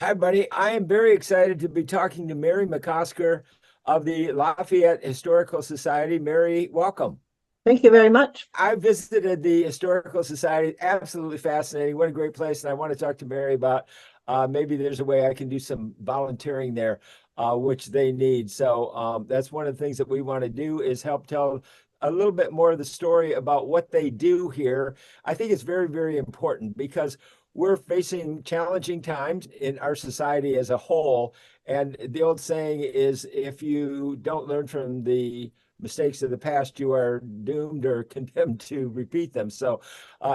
Hi, buddy. I am very excited to be talking to Mary McCosker of the Lafayette Historical Society. Mary, welcome. Thank you very much. I visited the Historical Society. Absolutely fascinating. What a great place. And I want to talk to Mary about maybe there's a way I can do some volunteering there, which they need. So that's one of the things that we want to do is help tell a little bit more of the story about what they do here. I think it's very, very important because we're facing challenging times in our society as a whole. And the old saying is if you don't learn from the mistakes of the past, you are doomed or condemned to repeat them. So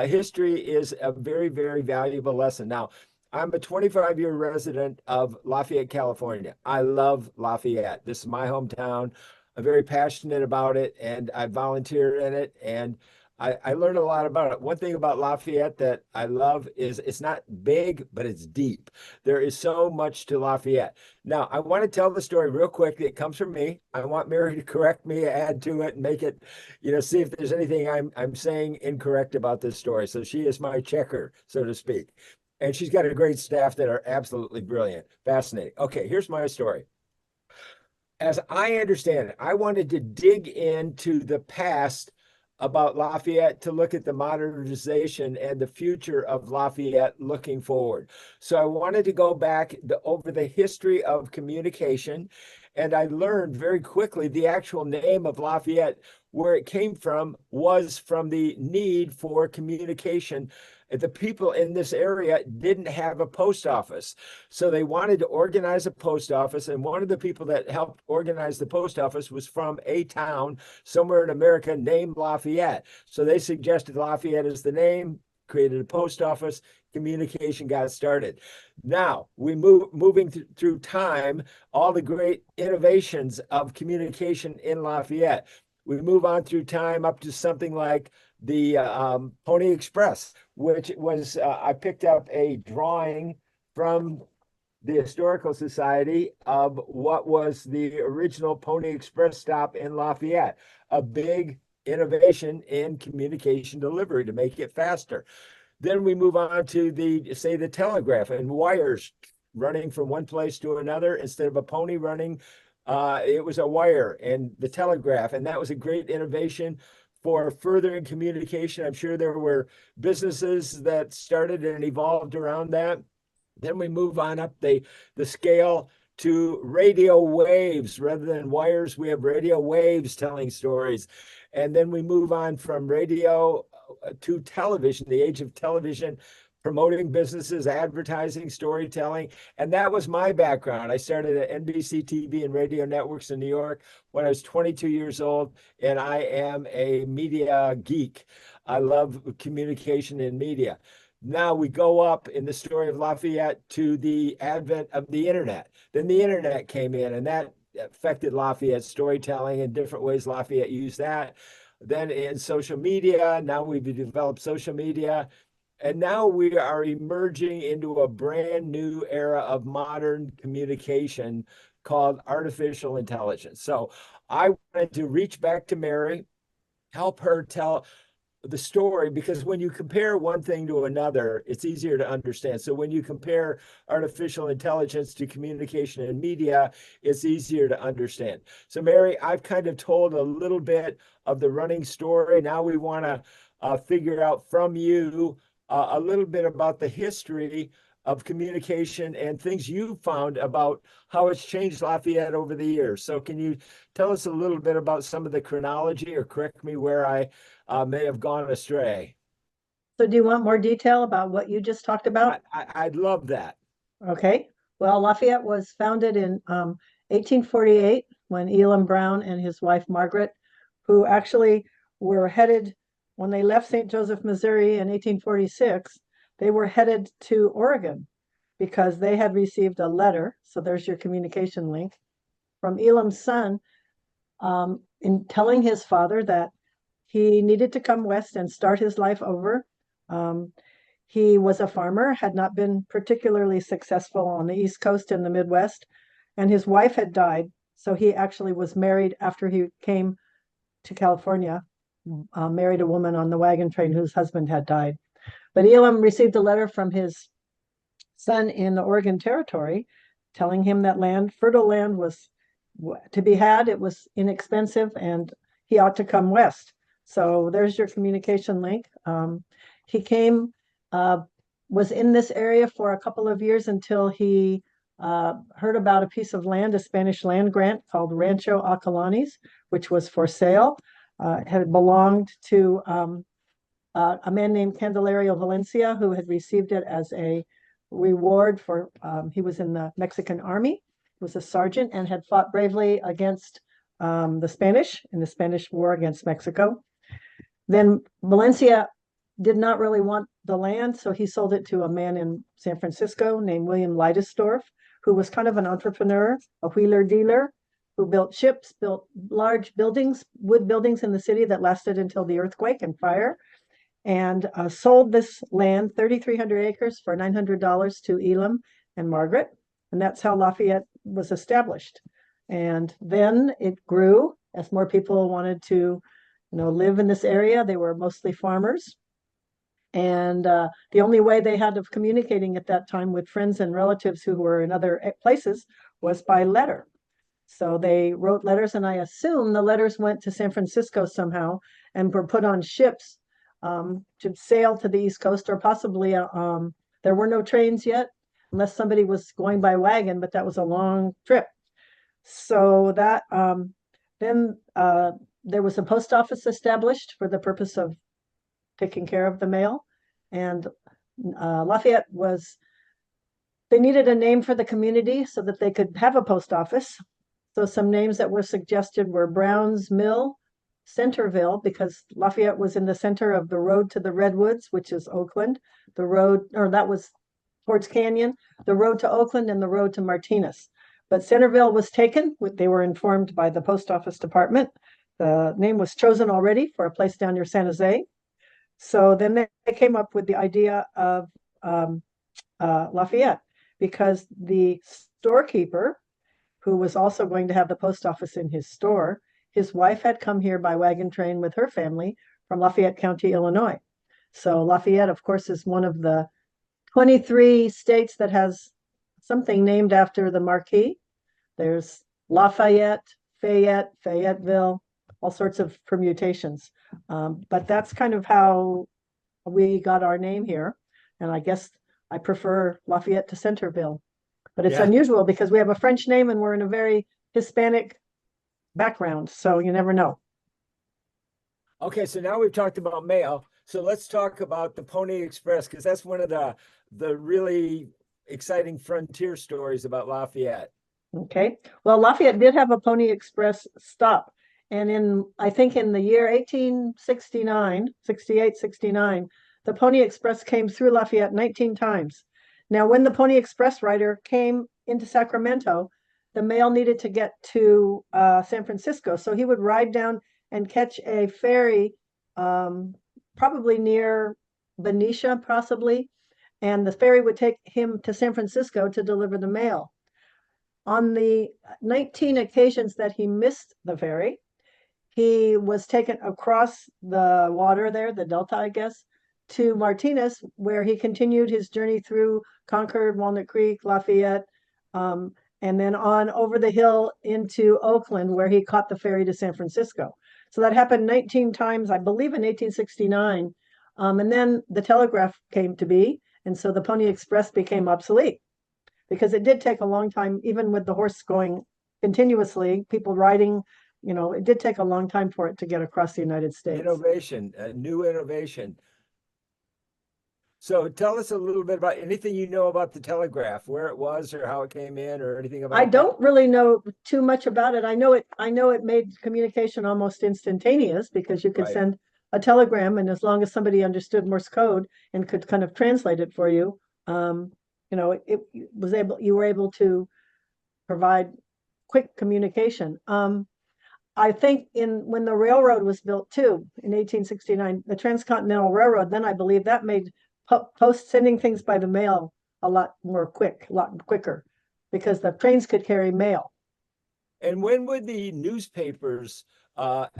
history is a very, very valuable lesson. Now, I'm a 25-year resident of Lafayette, California. I love Lafayette. This is my hometown. I'm very passionate about it, and I volunteer in it, and I learned a lot about it. One thing about Lafayette that I love is it's not big, but it's deep. There is so much to Lafayette. Now, I want to tell the story real quick. It comes from me. I want Mary to correct me, add to it, and make it, see if there's anything I'm saying incorrect about this story. So she is my checker, so to speak. And she's got a great staff that are absolutely brilliant. Fascinating. Okay, here's my story. As I understand it, I wanted to dig into the past about Lafayette to look at the modernization and the future of Lafayette looking forward. So I wanted to go back over the history of communication, and I learned very quickly the actual name of Lafayette, where it came from, was from the need for communication. The people in this area didn't have a post office. So they wanted to organize a post office. And one of the people that helped organize the post office was from a town somewhere in America named Lafayette. So they suggested Lafayette as the name, created a post office, communication got started. Now we moving through time, all the great innovations of communication in Lafayette. We move on through time up to something like the Pony Express, which was, I picked up a drawing from the Historical Society of what was the original Pony Express stop in Lafayette, a big innovation in communication delivery to make it faster. Then we move on to the telegraph and wires running from one place to another instead of a pony running. It was a wire and the telegraph, and that was a great innovation for furthering communication. I'm sure there were businesses that started and evolved around that. Then we move on up the scale to radio waves. Rather than wires, we have radio waves telling stories. And then we move on from radio to television, the age of television, promoting businesses, advertising, storytelling. And that was my background. I started at NBC TV and radio networks in New York when I was 22 years old, and I am a media geek. I love communication and media. Now we go up in the story of Lafayette to the advent of the internet. Then the internet came in, and that affected Lafayette's storytelling in different ways. Lafayette used that. Then in social media, now we've developed social media. And now we are emerging into a brand new era of modern communication called artificial intelligence. So I wanted to reach back to Mary, help her tell the story, because when you compare one thing to another, it's easier to understand. So when you compare artificial intelligence to communication and media, it's easier to understand. So Mary, I've kind of told a little bit of the running story. Now we want to figure out from you a little bit about the history of communication and things you found about how it's changed Lafayette over the years. So can you tell us a little bit about some of the chronology, or correct me where I may have gone astray? So do you want more detail about what you just talked about? I'd love that. Okay. Well, Lafayette was founded in 1848 when Elam Brown and his wife Margaret, who actually were headed, when they left St. Joseph, Missouri in 1846, they were headed to Oregon because they had received a letter. So there's your communication link from Elam's son in telling his father that he needed to come west and start his life over. He was a farmer, had not been particularly successful on the East Coast and the Midwest, and his wife had died. So he actually was married after he came to California, married a woman on the wagon train whose husband had died. But Elam received a letter from his son in the Oregon Territory, telling him that fertile land was to be had. It was inexpensive and he ought to come west. So there's your communication link. He came, was in this area for a couple of years until he heard about a piece of land, a Spanish land grant called Rancho Acalanes, which was for sale. It had belonged to a man named Candelario Valencia, who had received it as a reward for, he was in the Mexican army, was a sergeant, and had fought bravely against the Spanish in the Spanish War against Mexico. Then Valencia did not really want the land, so he sold it to a man in San Francisco named William Leidesdorf, who was kind of an entrepreneur, a wheeler dealer, who built ships, built large buildings, wood buildings in the city that lasted until the earthquake and fire, and sold this land, 3,300 acres, for $900 to Elam and Margaret. And that's how Lafayette was established. And then it grew as more people wanted to, live in this area. They were mostly farmers. And the only way they had of communicating at that time with friends and relatives who were in other places was by letter. So they wrote letters, and I assume the letters went to San Francisco somehow and were put on ships to sail to the East Coast, or possibly there were no trains yet, unless somebody was going by wagon, but that was a long trip. So that then there was a post office established for the purpose of taking care of the mail. And Lafayette they needed a name for the community so that they could have a post office. So some names that were suggested were Brown's Mill, Centerville, because Lafayette was in the center of the road to the Redwoods, which is Oakland, that was towards Canyon, the road to Oakland and the road to Martinez. But Centerville was taken. They were informed by the post office department. The name was chosen already for a place down near San Jose. So then they came up with the idea of Lafayette, because the storekeeper, who was also going to have the post office in his store, his wife had come here by wagon train with her family from Lafayette County, Illinois. So Lafayette, of course, is one of the 23 states that has something named after the marquee. There's Lafayette, Fayette, Fayetteville, all sorts of permutations. But that's kind of how we got our name here. And I guess I prefer Lafayette to Centerville. But it's unusual because we have a French name and we're in a very Hispanic background. So you never know. Okay, so now we've talked about mail. So let's talk about the Pony Express, because that's one of the really exciting frontier stories about Lafayette. Okay. Well, Lafayette did have a Pony Express stop. And I think in the year 1869, 68, 69, the Pony Express came through Lafayette 19 times. Now, when the Pony Express rider came into Sacramento, the mail needed to get to San Francisco. So he would ride down and catch a ferry, probably near Benicia, possibly. And the ferry would take him to San Francisco to deliver the mail. On the 19 occasions that he missed the ferry, he was taken across the water there, the Delta, I guess, to Martinez, where he continued his journey through Concord, Walnut Creek, Lafayette, and then on over the hill into Oakland, where he caught the ferry to San Francisco. So that happened 19 times, I believe, in 1869. And then the telegraph came to be, and so the Pony Express became obsolete, because it did take a long time, even with the horse going continuously, people riding, it did take a long time for it to get across the United States. Innovation, a new innovation. So tell us a little bit about anything you know about the telegraph, where it was or how it came in or anything about I don't really know too much about it. I know it made communication almost instantaneous, because you could send a telegram, and as long as somebody understood Morse code and could kind of translate it for you, you were able to provide quick communication. I think when the railroad was built too, in 1869, the Transcontinental Railroad, then I believe that made sending things by the mail a lot quicker, because the trains could carry mail. And when would the newspapers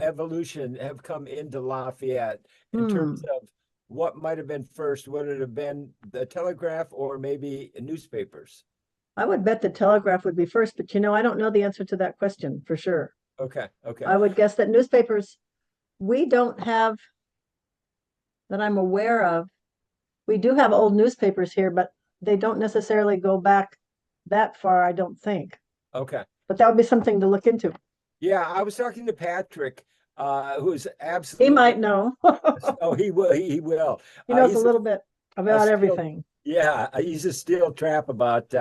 evolution have come into Lafayette in terms of what might have been first? Would it have been the telegraph or maybe newspapers? I would bet the telegraph would be first, but I don't know the answer to that question for sure. Okay, okay. I would guess that newspapers, we don't have, that I'm aware of. We do have old newspapers here, but they don't necessarily go back that far, I don't think. Okay. But that would be something to look into. Yeah, I was talking to Patrick, who's He absolutely, might know. oh, he will, he will. He knows a He's little bit a about steel, everything. yeah, he's a steel trap about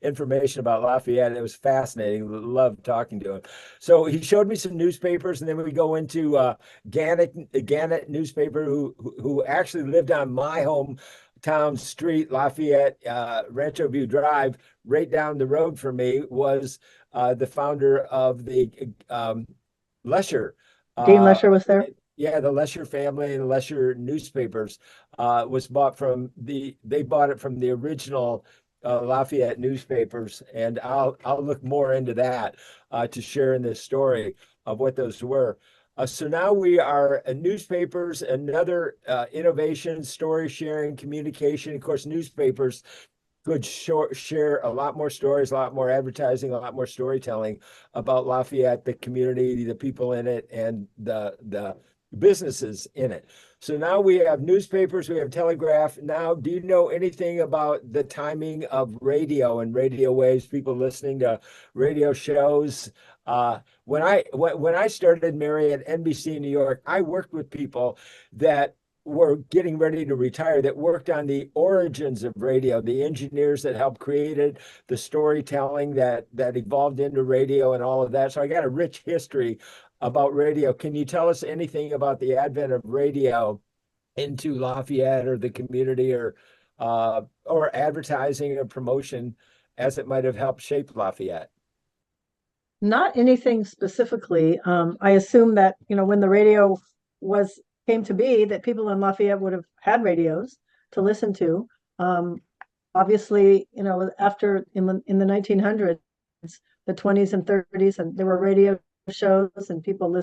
information about Lafayette. It was fascinating. Loved talking to him. So he showed me some newspapers, and then we go into Gannett newspaper, who actually lived on my hometown street, Lafayette, Rancho View Drive, right down the road from me, was the founder of the Lesher. Dean Uh, Lesher was there. yeah, the Lesher family and the Lesher newspapers was bought from they bought it from the original Lafayette newspapers, and I'll look more into that to share in this story of what those were. So now we are newspapers, another innovation, story sharing, communication. Of course, newspapers could share a lot more stories, a lot more advertising, a lot more storytelling about Lafayette, the community, the people in it, and the businesses in it. So now we have newspapers, we have telegraph. Now, do you know anything about the timing of radio and radio waves, people listening to radio shows? When I started, Mary, at NBC in New York, I worked with people that were getting ready to retire, that worked on the origins of radio, the engineers that helped create it, the storytelling that evolved into radio and all of that. So I got a rich history about radio. Can you tell us anything about the advent of radio into Lafayette or the community, or advertising or promotion as it might have helped shape Lafayette? Not anything specifically. I assume that, when the radio was came to be, that people in Lafayette would have had radios to listen to. Obviously, after in the 1900s, the 20s and 30s, and there were radio shows and people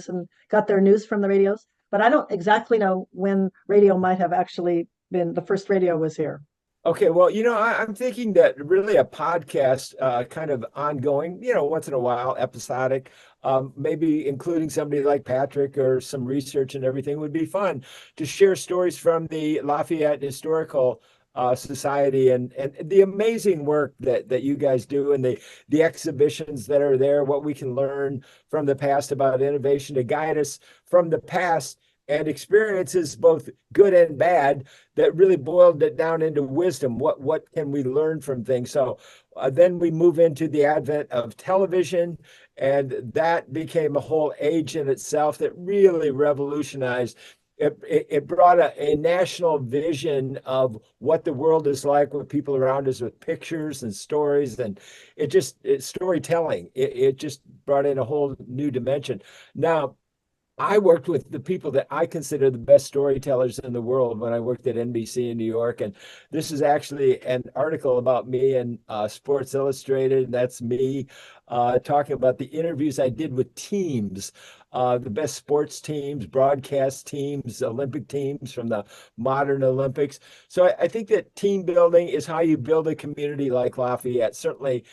got their news from the radios. But I don't exactly know when radio might have actually been, the first radio was here. Okay, well, I'm thinking that really a podcast, kind of ongoing, once in a while, episodic, maybe including somebody like Patrick or some research and everything would be fun to share stories from the Lafayette Historical Society and the amazing work that you guys do, and the exhibitions that are there, what we can learn from the past about innovation to guide us from the past and experiences, both good and bad, that really boiled it down into wisdom. What can we learn from things? So then we move into the advent of television, and that became a whole age in itself that really revolutionized. It brought a national vision of what the world is like with people around us, with pictures and stories, and it's storytelling. It just brought in a whole new dimension. Now, I worked with the people that I consider the best storytellers in the world when I worked at NBC in New York. And this is actually an article about me in Sports Illustrated. That's me talking about the interviews I did with teams, the best sports teams, broadcast teams, Olympic teams from the modern Olympics. So I think that team building is how you build a community like Lafayette. Certainly,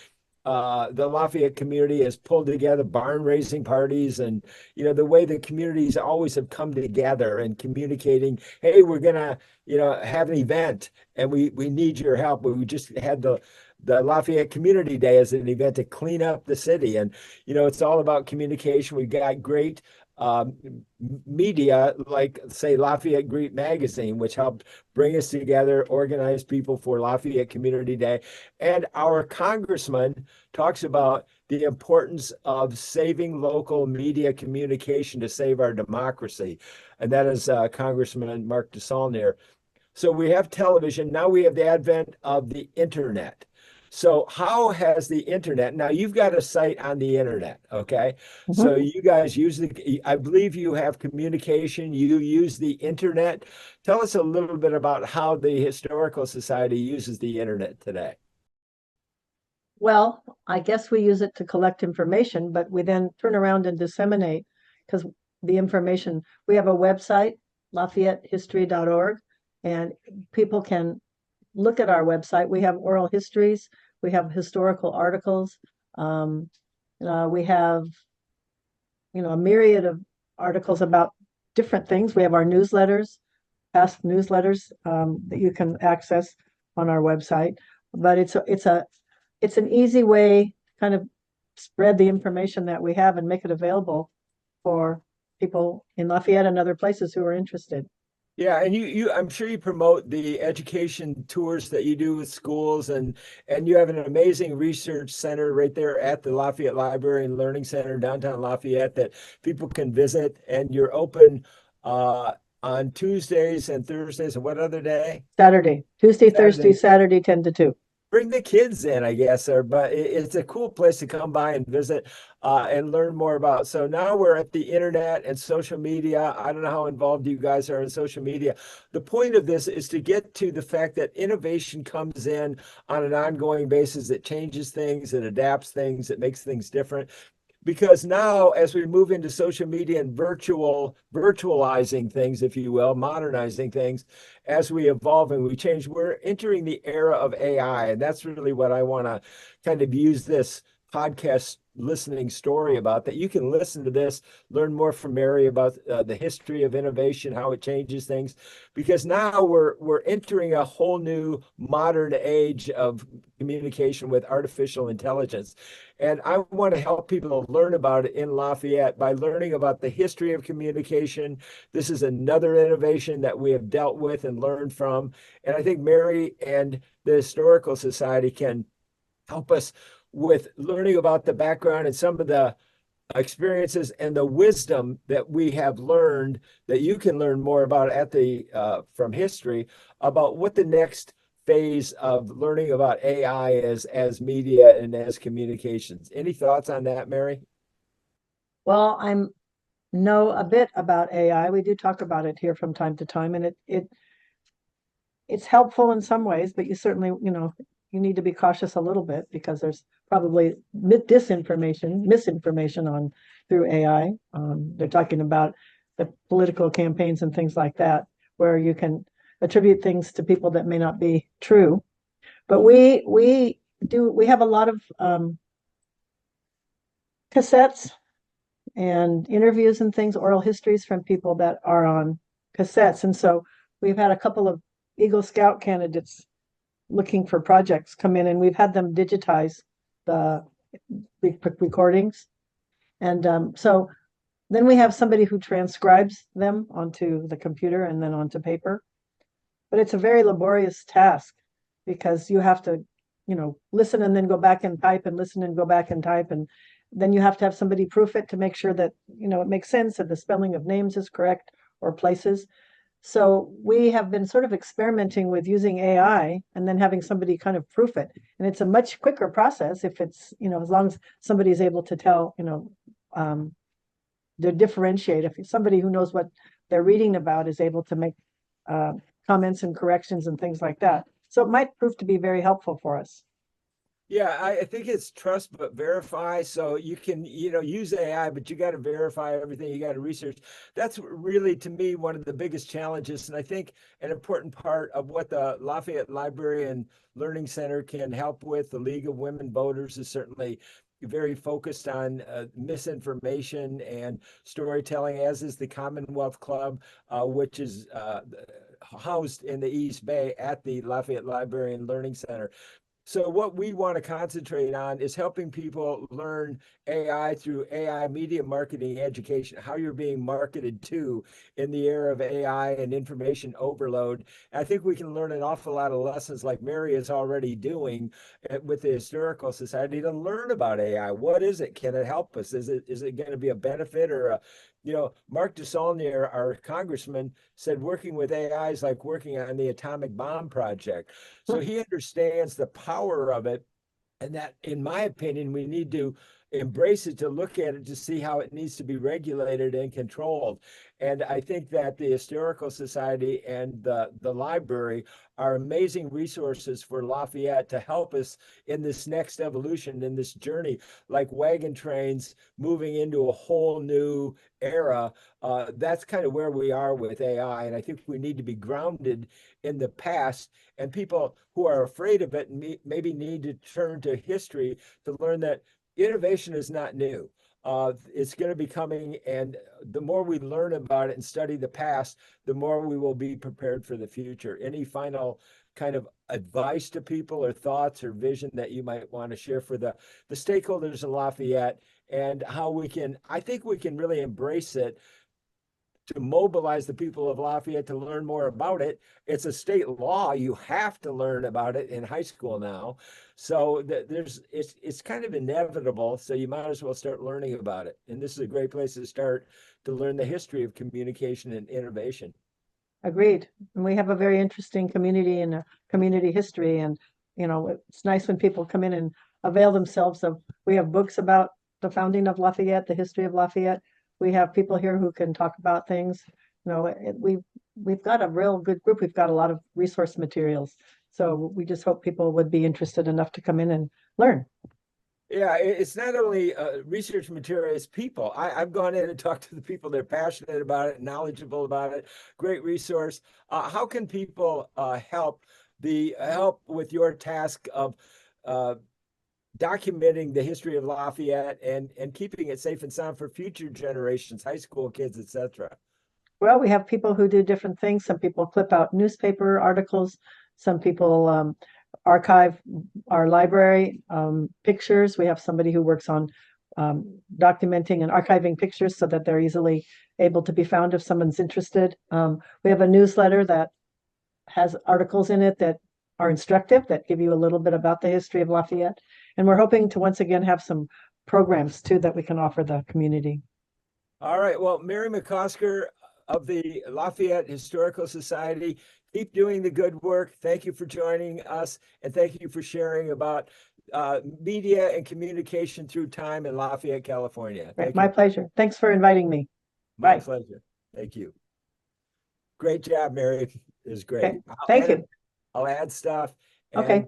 the Lafayette community has pulled together barn raising parties, and the way the communities always have come together and communicating, hey, we're gonna have an event and we need your help. We just had the Lafayette Community Day as an event to clean up the city, and it's all about communication. We've got great media, like, say, Lafayette Greet magazine, which helped bring us together, organize people for Lafayette Community Day. And our congressman talks about the importance of saving local media communication to save our democracy. And that is Congressman Mark DeSaulnier. So we have television. Now we have the advent of the internet. So how has the internet, now you've got a site on the internet, okay? So you guys use I believe you have communication, you use the internet. Tell us a little bit about how the Historical Society uses the internet today. Well, I guess we use it to collect information, but we then turn around and disseminate, because the information, we have a website, LafayetteHistory.org, and people can look at our website. We have oral histories, we have historical articles, we have a myriad of articles about different things. We have our newsletters, past newsletters that you can access on our website. But it's an easy way to kind of spread the information that we have and make it available for people in Lafayette and other places who are interested. Yeah, and I'm sure you promote the education tours that you do with schools, and you have an amazing research center right there at the Lafayette Library and Learning Center downtown Lafayette that people can visit. And you're open on Tuesdays and Thursdays, and what other day? Saturday, Tuesday, Thursday, Saturday. Saturday, 10 to 2. Bring the kids in, I guess, but it's a cool place to come by and visit and learn more about. So now we're at the internet and social media. I don't know how involved you guys are in social media. The point of this is to get to the fact that innovation comes in on an ongoing basis. It changes things, it adapts things, it makes things different. Because now, as we move into social media and virtualizing things, if you will, modernizing things, as we evolve and we change, we're entering the era of AI. And that's really what I want to kind of use this podcast listening story about, that you can listen to this, learn more from Mary about the history of innovation, how it changes things, because now we're entering a whole new modern age of communication with artificial intelligence. And I want to help people learn about it in Lafayette by learning about the history of communication. This is another innovation that we have dealt with and learned from. And I think Mary and the Historical Society can help us with learning about the background and some of the experiences and the wisdom that we have learned, that you can learn more about at the from history, about what the next phase of learning about AI is as media and as communications. Any thoughts on that, Mary? Well, I know a bit about AI. We do talk about it here from time to time, and it's helpful in some ways, but you certainly, you need to be cautious a little bit because there's probably misinformation on through AI. They're talking about the political campaigns and things like that, where you can attribute things to people that may not be true. But we have a lot of cassettes and interviews and things, oral histories from people that are on cassettes. And so we've had a couple of Eagle Scout candidates looking for projects come in, and we've had them digitize the recordings. And so then we have somebody who transcribes them onto the computer and then onto paper. But it's a very laborious task because you have to, listen and then go back and type and listen and go back and type. And then you have to have somebody proof it to make sure that, it makes sense, that the spelling of names is correct or places. So we have been sort of experimenting with using AI and then having somebody kind of proof it. And it's a much quicker process if it's, as long as somebody is able to tell, to differentiate. If somebody who knows what they're reading about is able to make comments and corrections and things like that. So it might prove to be very helpful for us. Yeah, I think it's trust but verify. So you can, use AI, but you got to verify everything. You got to research. That's really, to me, one of the biggest challenges. And I think an important part of what the Lafayette Library and Learning Center can help with, the League of Women Voters, is certainly very focused on misinformation and storytelling, as is the Commonwealth Club, which is housed in the East Bay at the Lafayette Library and Learning Center. So what we want to concentrate on is helping people learn AI through AI media marketing education, how you're being marketed to in the era of AI and information overload. I think we can learn an awful lot of lessons like Mary is already doing with the Historical Society to learn about AI. What is it? Can it help us? Is it going to be a benefit or a Mark DeSaulnier, our congressman, said working with AI is like working on the atomic bomb project. So he understands the power of it. And that, in my opinion, we need to embrace it, to look at it, to see how it needs to be regulated and controlled. And I think that the Historical Society and the library are amazing resources for Lafayette to help us in this next evolution, in this journey, like wagon trains moving into a whole new era. That's kind of where we are with AI. And I think we need to be grounded in the past, and people who are afraid of it maybe need to turn to history to learn that innovation is not new. It's going to be coming, and the more we learn about it and study the past, the more we will be prepared for the future. Any final kind of advice to people, or thoughts, or vision that you might want to share for the stakeholders in Lafayette, and how we can, I think we can really embrace it to mobilize the people of Lafayette to learn more about it. It's a state law. You have to learn about it in high school now. So it's kind of inevitable. So you might as well start learning about it. And this is a great place to start to learn the history of communication and innovation. Agreed. And we have a very interesting community and a community history. And, it's nice when people come in and avail themselves of, we have books about the founding of Lafayette, the history of Lafayette. We have people here who can talk about things. We've got a real good group. We've got a lot of resource materials. So we just hope people would be interested enough to come in and learn. Yeah, it's not only research material, it's people. I've gone in and talked to the people. They're passionate about it, knowledgeable about it. Great resource. How can people help with your task of documenting the history of Lafayette and keeping it safe and sound for future generations, high school kids, etc.? Well, we have people who do different things. Some people clip out newspaper articles. Some people archive our library pictures. We have somebody who works on documenting and archiving pictures so that they're easily able to be found if someone's interested. We have a newsletter that has articles in it that are instructive, that give you a little bit about the history of Lafayette. And we're hoping to once again have some programs too that we can offer the community. All right. Well, Mary McCosker of the Lafayette Historical Society, keep doing the good work. Thank you for joining us, and thank you for sharing about media and communication through time in Lafayette, California. Right, my pleasure. Thanks for inviting me. My pleasure. Thank you. Great job, Mary. It was great. Okay. Thank you. I'll add stuff. Okay.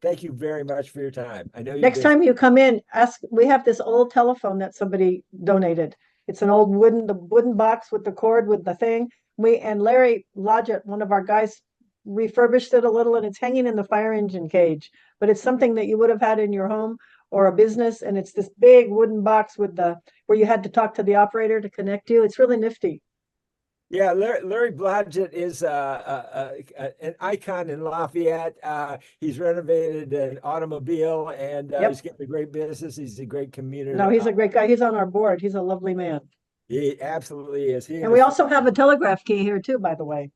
Thank you very much for your time. I know next time you come in, ask. We have this old telephone that somebody donated. It's an old wooden box with the cord with the thing. And Larry Lodgett, one of our guys, refurbished it a little, and it's hanging in the fire engine cage. But it's something that you would have had in your home or a business, and it's this big wooden box with where you had to talk to the operator to connect you. It's really nifty. Yeah, Larry Blodgett is an icon in Lafayette. He's renovated an automobile, and he's getting a great business. He's a great community. No, he's a great guy. He's on our board. He's a lovely man. He absolutely is. And we also have a telegraph key here too, by the way.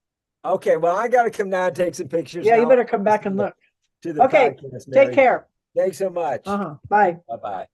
Okay, well, I got to come down and take some pictures. Yeah, you better come back and look. To the okay, podcast, take care. Thanks so much. Bye. Bye-bye.